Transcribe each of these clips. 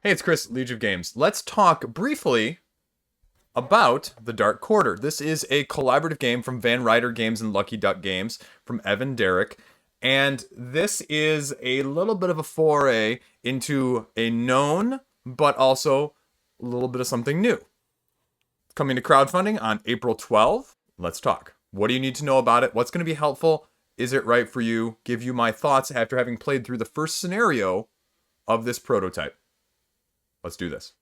Hey, it's Chris, Liege of Games. Let's talk briefly about The Dark Quarter. This is a collaborative game from VanRyder Games and Lucky Duck Games from Evan Derrick. And this is a little bit of a foray into a known, but also a little bit of something new. Coming to crowdfunding on April 12th. Let's talk. What do you need to know about it? What's going to be helpful? Is it right for you? Give you my thoughts after having played through the first scenario of this prototype. Let's do this.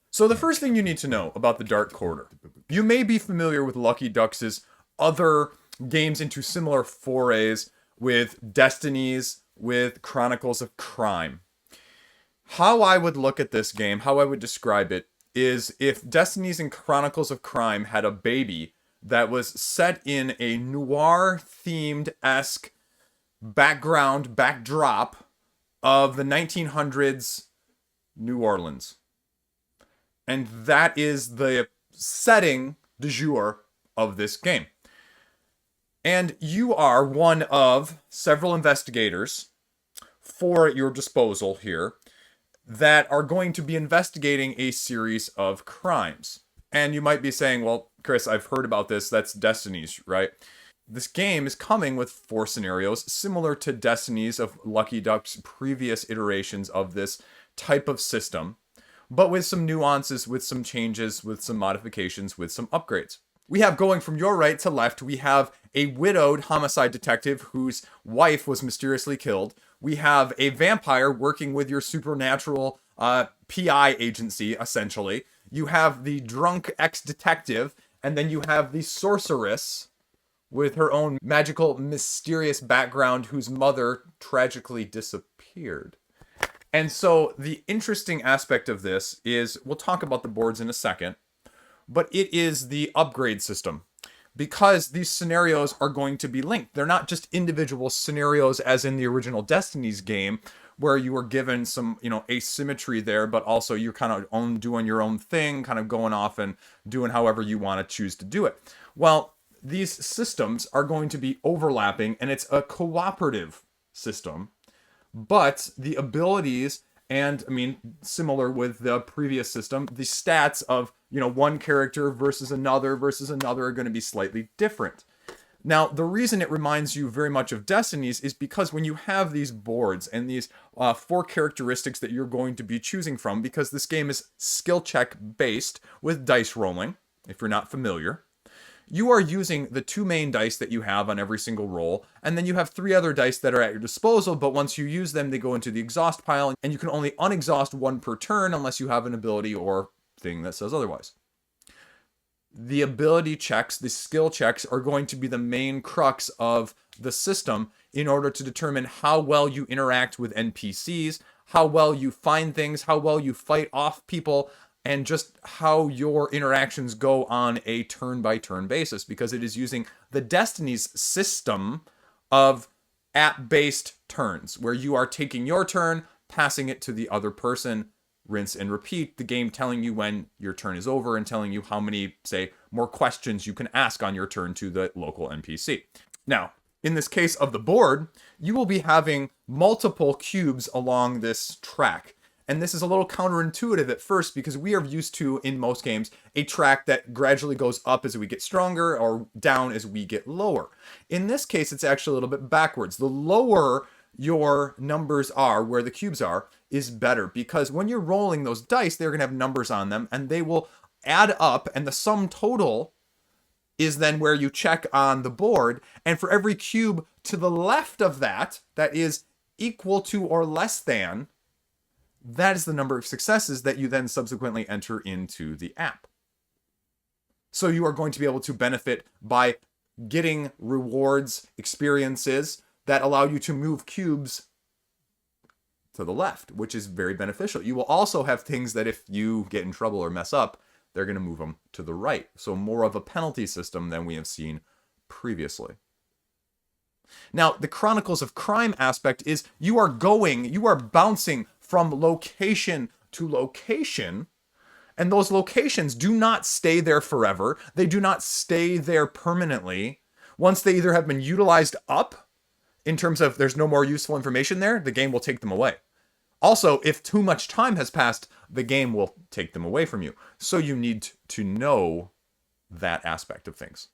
So the first thing you need to know about the Dark Quarter. You may be familiar with Lucky Ducks' other games into similar forays with Destinies, with Chronicles of Crime. How I would look at this game, how I would describe it, is if Destinies and Chronicles of Crime had a baby that was set in a noir-themed-esque backdrop of the 1900s New Orleans. And that is the setting du jour of this game. And you are one of several investigators for your disposal here that are going to be investigating a series of crimes. And you might be saying, well, Chris, I've heard about this. That's Destinies, right? This game is coming with 4 scenarios similar to Destinies of Lucky Duck's previous iterations of this type of system, but with some nuances, with some changes, with some modifications, with some upgrades. We have, going from your right to left, we have a widowed homicide detective whose wife was mysteriously killed. We have a vampire working with your supernatural PI agency, essentially. You have the drunk ex-detective, and then you have the sorceress with her own magical, mysterious background whose mother tragically disappeared. And so the interesting aspect of this is, we'll talk about the boards in a second, but it is the upgrade system. Because these scenarios are going to be linked. They're not just individual scenarios as in the original Destinies game, where you were given some, asymmetry there, but also you're kind of doing your own thing, kind of going off and doing however you want to choose to do it. Well, these systems are going to be overlapping, and it's a cooperative system, but the abilities, and similar with the previous system, the stats of one character versus another are going to be slightly different. Now, the reason it reminds you very much of Destinies is because when you have these boards and these 4 characteristics that you're going to be choosing from, because this game is skill check based with dice rolling, if you're not familiar, you are using the 2 main dice that you have on every single roll, and then you have 3 other dice that are at your disposal, but once you use them, they go into the exhaust pile, and you can only unexhaust 1 per turn unless you have an ability or thing that says otherwise. The ability checks, the skill checks, are going to be the main crux of the system in order to determine how well you interact with NPCs, how well you find things, how well you fight off people, and just how your interactions go on a turn-by-turn basis, because it is using the Destinies system of app-based turns, where you are taking your turn, passing it to the other person, rinse and repeat, the game telling you when your turn is over and telling you how many, say, more questions you can ask on your turn to the local NPC. Now, in this case of the board, you will be having multiple cubes along this track. And this is a little counterintuitive at first, because we are used to, in most games, a track that gradually goes up as we get stronger or down as we get lower. In this case, it's actually a little bit backwards. The lower your numbers are, where the cubes are, is better, because when you're rolling those dice, they're going to have numbers on them, and they will add up, and the sum total is then where you check on the board. And for every cube to the left of that is equal to or less than, that is the number of successes that you then subsequently enter into the app. So you are going to be able to benefit by getting rewards, experiences that allow you to move cubes to the left, which is very beneficial. You will also have things that if you get in trouble or mess up, they're going to move them to the right. So more of a penalty system than we have seen previously. Now, the Chronicles of Crime aspect is you are bouncing from location to location, and those locations do not stay there forever. They do not stay there permanently. Once they either have been utilized up in terms of there's no more useful information there, the game will take them away. Also, if too much time has passed, the game will take them away from you. So you need to know that aspect of things.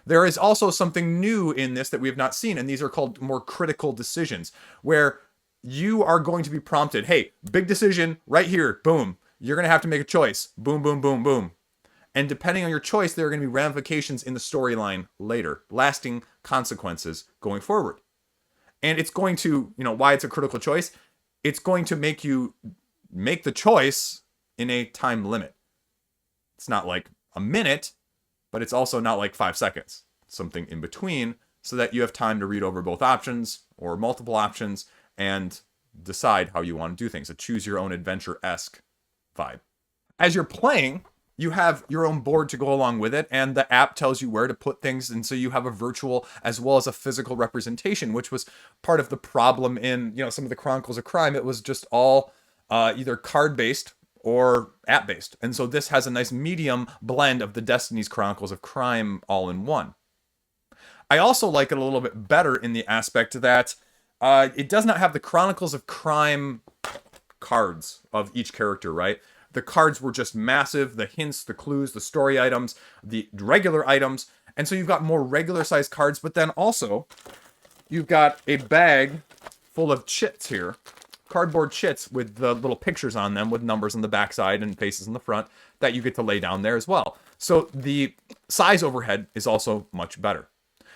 There is also something new in this that we have not seen, and these are called more critical decisions, where you are going to be prompted, hey, big decision right here, boom. You're going to have to make a choice. Boom, boom, boom, boom. And depending on your choice, there are going to be ramifications in the storyline later, lasting consequences going forward. And it's going to, why it's a critical choice, it's going to make you make the choice in a time limit. It's not like a minute, but it's also not like 5 seconds. Something in between, so that you have time to read over both options or multiple options and decide how you want to do things. A choose your own adventure-esque vibe. As you're playing, you have your own board to go along with it, and the app tells you where to put things, and so you have a virtual as well as a physical representation, which was part of the problem in some of the Chronicles of Crime. It was just all either card-based or app-based, and so this has a nice medium blend of the Destiny's Chronicles of Crime all in one. I also like it a little bit better in the aspect that it does not have the Chronicles of Crime cards of each character, right? The cards were just massive, the hints, the clues, the story items, the regular items, and so you've got more regular sized cards, but then also you've got a bag full of chits here, cardboard chits with the little pictures on them with numbers on the backside and faces in the front that you get to lay down there as well. So the size overhead is also much better.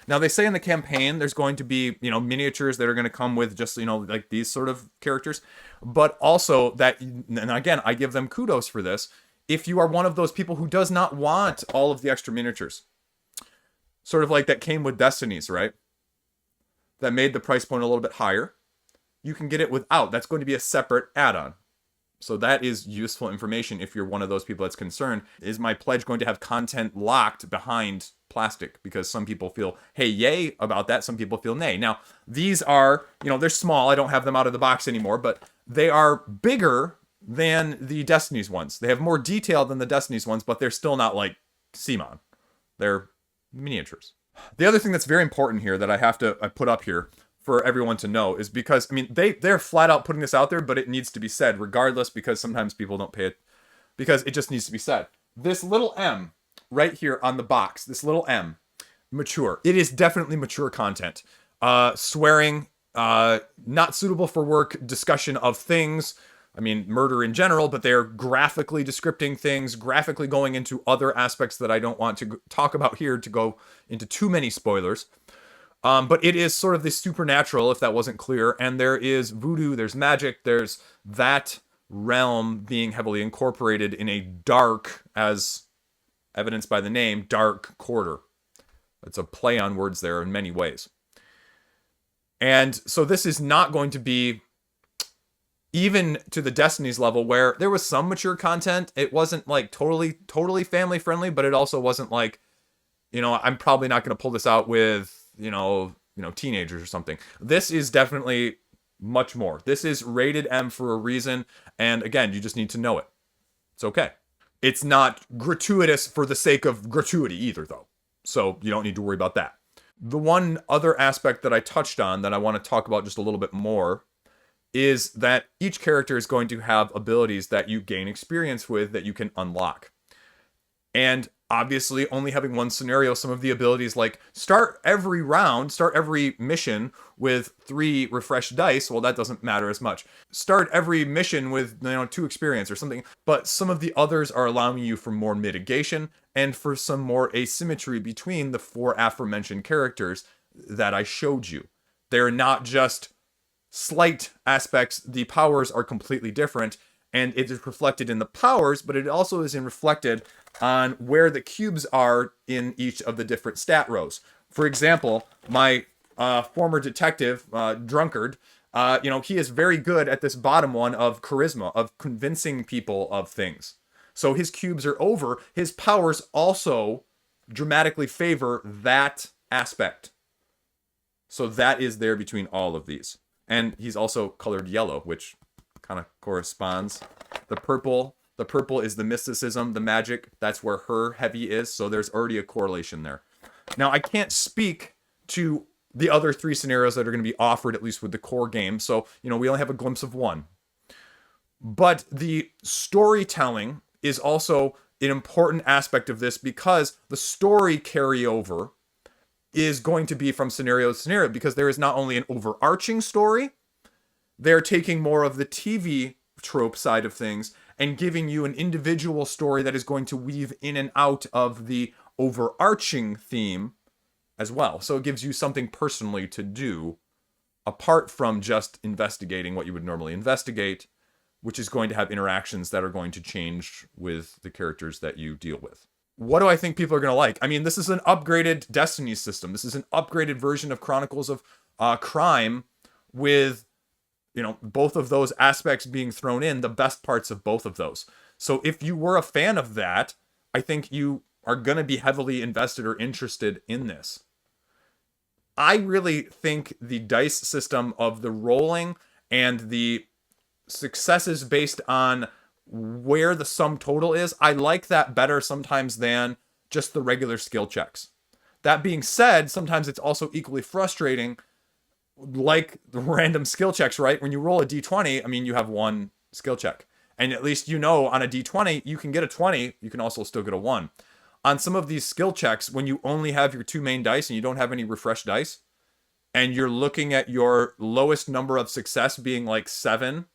Now, they say in the campaign there's going to be, miniatures that are going to come with just, like these sort of characters. But also that, and again, I give them kudos for this, if you are one of those people who does not want all of the extra miniatures, sort of like that came with Destiny's, right? That made the price point a little bit higher. You can get it without. That's going to be a separate add-on. So that is useful information if you're one of those people that's concerned. Is my pledge going to have content locked behind plastic? Because some people feel, hey, yay about that. Some people feel nay. Now, these are, they're small. I don't have them out of the box anymore, but they are bigger than the Destiny's ones. They have more detail than the Destiny's ones, but they're still not like CMON. They're miniatures. The other thing that's very important here that I put up here for everyone to know is because, they're flat out putting this out there, but it needs to be said regardless, because sometimes people don't pay it, because it just needs to be said. This little M right here on the box, this little M, mature. It is definitely mature content. Swearing, not suitable for work, discussion of things, murder in general, but they're graphically descripting things, graphically going into other aspects that I don't want to talk about here to go into too many spoilers. But it is sort of the supernatural, if that wasn't clear, and there is voodoo, there's magic, there's that realm being heavily incorporated in a dark, as evidenced by the name, dark quarter. It's a play on words there in many ways. And so this is not going to be even to the Destiny's level, where there was some mature content. It wasn't like totally family friendly, but it also wasn't like, I'm probably not going to pull this out with teenagers or something. This is definitely much more. This is rated M for a reason, and again, you just need to know it. It's okay. It's not gratuitous for the sake of gratuity either, though, so you don't need to worry about that. The one other aspect that I touched on that I want to talk about just a little bit more is that each character is going to have abilities that you gain experience with that you can unlock. And obviously, only having one scenario, some of the abilities like start every mission with 3 refreshed dice. Well, that doesn't matter as much. Start every mission with 2 experience or something. But some of the others are allowing you for more mitigation and for some more asymmetry between the 4 aforementioned characters that I showed you. They're not just slight aspects. The powers are completely different, and it is reflected in the powers, but it also is reflected on where the cubes are in each of the different stat rows. For example, my former detective, Drunkard, he is very good at this bottom one of charisma, of convincing people of things. So his cubes are over. His powers also dramatically favor that aspect. So that is there between all of these. And he's also colored yellow, which kind of corresponds. The purple is the mysticism, the magic. That's where her heavy is. So there's already a correlation there. Now, I can't speak to the other 3 scenarios that are going to be offered, at least with the core game. So, we only have a glimpse of one. But the storytelling is also an important aspect of this, because the story carryover is going to be from scenario to scenario, because there is not only an overarching story, they're taking more of the TV trope side of things and giving you an individual story that is going to weave in and out of the overarching theme as well. So it gives you something personally to do apart from just investigating what you would normally investigate, which is going to have interactions that are going to change with the characters that you deal with. What do I think people are going to like? I mean, this is an upgraded Destiny system. This is an upgraded version of Chronicles of Crime, with, both of those aspects being thrown in, the best parts of both of those. So if you were a fan of that, I think you are going to be heavily invested or interested in this. I really think the dice system of the rolling and the successes based on where the sum total is, I like that better sometimes than just the regular skill checks. That being said, sometimes it's also equally frustrating, like the random skill checks, right? When you roll a d20, I mean, you have one skill check. And at least on a d20, you can get a 20, you can also still get a 1. On some of these skill checks, when you only have your 2 main dice and you don't have any refresh dice, and you're looking at your lowest number of success being like 7,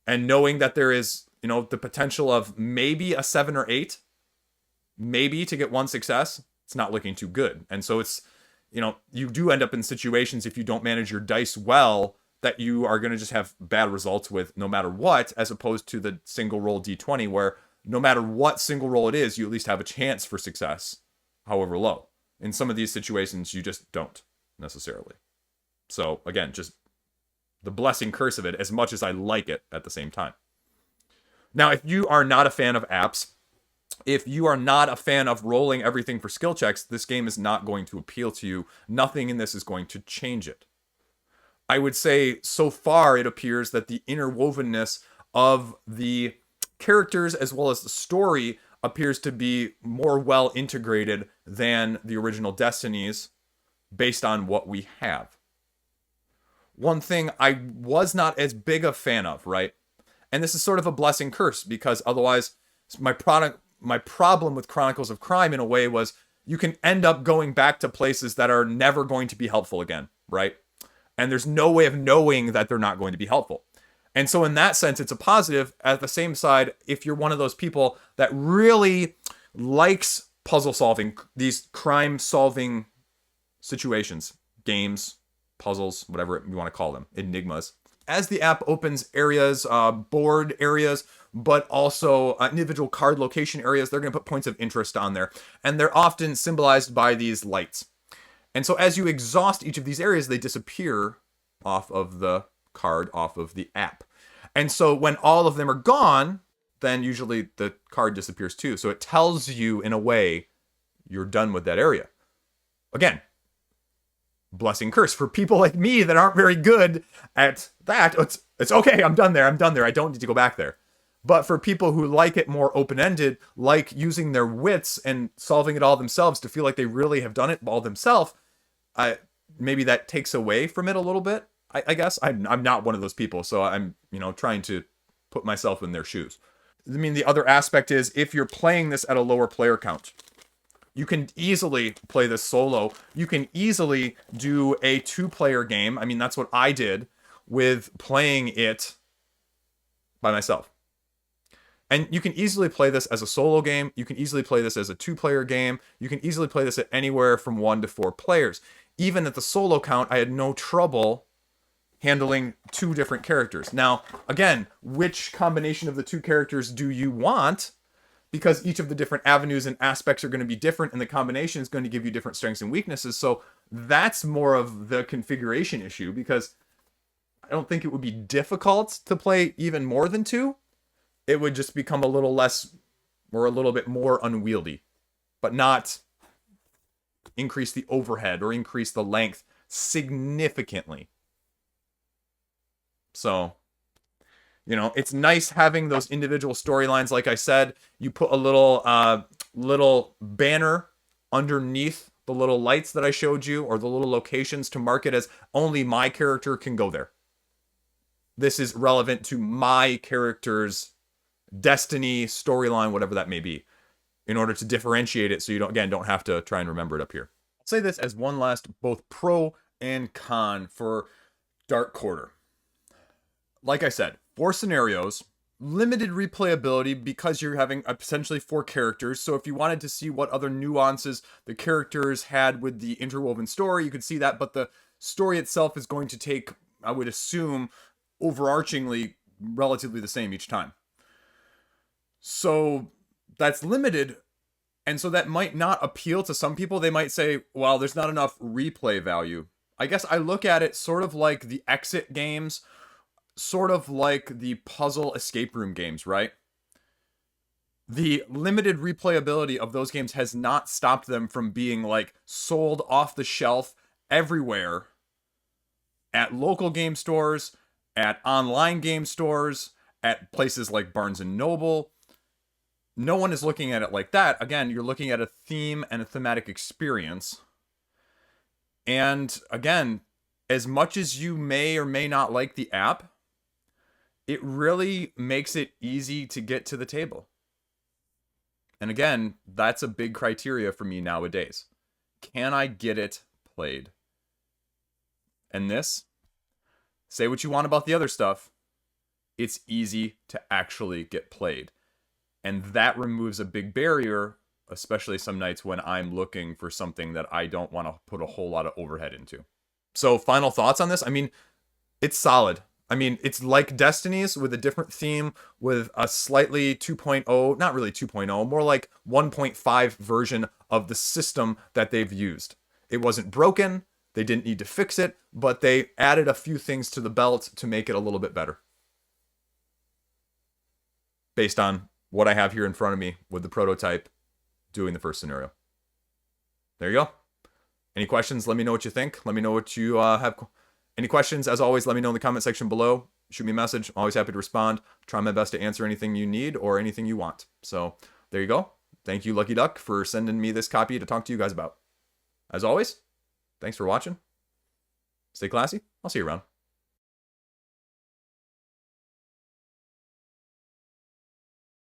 and knowing that there is, the potential of maybe a 7 or 8, maybe to get 1 success, it's not looking too good. And so it's, you do end up in situations, if you don't manage your dice well, that you are going to just have bad results with no matter what, as opposed to the single roll d20, where no matter what single roll it is, you at least have a chance for success, however low. In some of these situations, you just don't necessarily. So again, just the blessing curse of it, as much as I like it at the same time. Now, if you are not a fan of apps, if you are not a fan of rolling everything for skill checks, this game is not going to appeal to you. Nothing in this is going to change it. I would say so far it appears that the interwovenness of the characters as well as the story appears to be more well integrated than the original Destinies, based on what we have. One thing I was not as big a fan of, right? And this is sort of a blessing curse, because otherwise my problem with Chronicles of Crime in a way was you can end up going back to places that are never going to be helpful again, right? And there's no way of knowing that they're not going to be helpful. And so in that sense, it's a positive. At the same side, if you're one of those people that really likes puzzle solving, these crime solving situations, games, puzzles, whatever you want to call them, enigmas. As the app opens areas, board areas, but also individual card location areas, they're going to put points of interest on there. And they're often symbolized by these lights. And so as you exhaust each of these areas, they disappear off of the card, off of the app. And so when all of them are gone, then usually the card disappears too. So it tells you, in a way, you're done with that area. Again, blessing curse for people like me that aren't very good at that. It's okay, I'm done there, I don't need to go back there. But for people who like it more open-ended, like using their wits and solving it all themselves to feel like they really have done it all themselves, maybe that takes away from it a little bit. I guess I'm not one of those people, so I'm trying to put myself in their shoes. I mean, the other aspect is, if you're playing this at a lower player count, you can easily play this solo. You can easily do a 2-player game. I mean, that's what I did with playing it by myself. And you can easily play this as a solo game. You can easily play this as a 2-player game. You can easily play this at anywhere from 1 to 4 players. Even at the solo count, I had no trouble handling 2 different characters. Now, again, which combination of the 2 characters do you want? Because each of the different avenues and aspects are going to be different, and the combination is going to give you different strengths and weaknesses. So that's more of the configuration issue, because I don't think it would be difficult to play even more than 2. It would just become a little less, or a little bit more unwieldy, but not increase the overhead or increase the length significantly. So, it's nice having those individual storylines. Like I said, you put a little banner underneath the little lights that I showed you or the little locations to mark it as only my character can go there. This is relevant to my character's destiny, storyline, whatever that may be, in order to differentiate it so you don't have to try and remember it up here. I'll say this as one last both pro and con for Dark Quarter. Like I said, 4 scenarios, limited replayability because you're having essentially 4 characters. So if you wanted to see what other nuances the characters had with the interwoven story, you could see that. But the story itself is going to take, I would assume, overarchingly relatively the same each time. So that's limited. And so that might not appeal to some people. They might say, well, there's not enough replay value. I guess I look at it sort of like the exit games, sort of like the puzzle escape room games, right? The limited replayability of those games has not stopped them from being like sold off the shelf everywhere at local game stores, at online game stores, at places like Barnes and Noble. No one is looking at it like that. Again, you're looking at a theme and a thematic experience. And again, as much as you may or may not like the app, it really makes it easy to get to the table. And again, that's a big criteria for me nowadays. Can I get it played? And this, say what you want about the other stuff, it's easy to actually get played. And that removes a big barrier, especially some nights when I'm looking for something that I don't want to put a whole lot of overhead into. So final thoughts on this? I mean, it's solid. I mean, it's like Destiny's with a different theme, with a slightly 2.0, not really 2.0, more like 1.5 version of the system that they've used. It wasn't broken, they didn't need to fix it, but they added a few things to the belt to make it a little bit better. Based on what I have here in front of me with the prototype doing the first scenario. There you go. Any questions? Let me know what you think. Let me know what you have. Any questions? As always, let me know in the comment section below. Shoot me a message. I'm always happy to respond. Try my best to answer anything you need or anything you want. So there you go. Thank you, Lucky Duck, for sending me this copy to talk to you guys about. As always, thanks for watching. Stay classy. I'll see you around.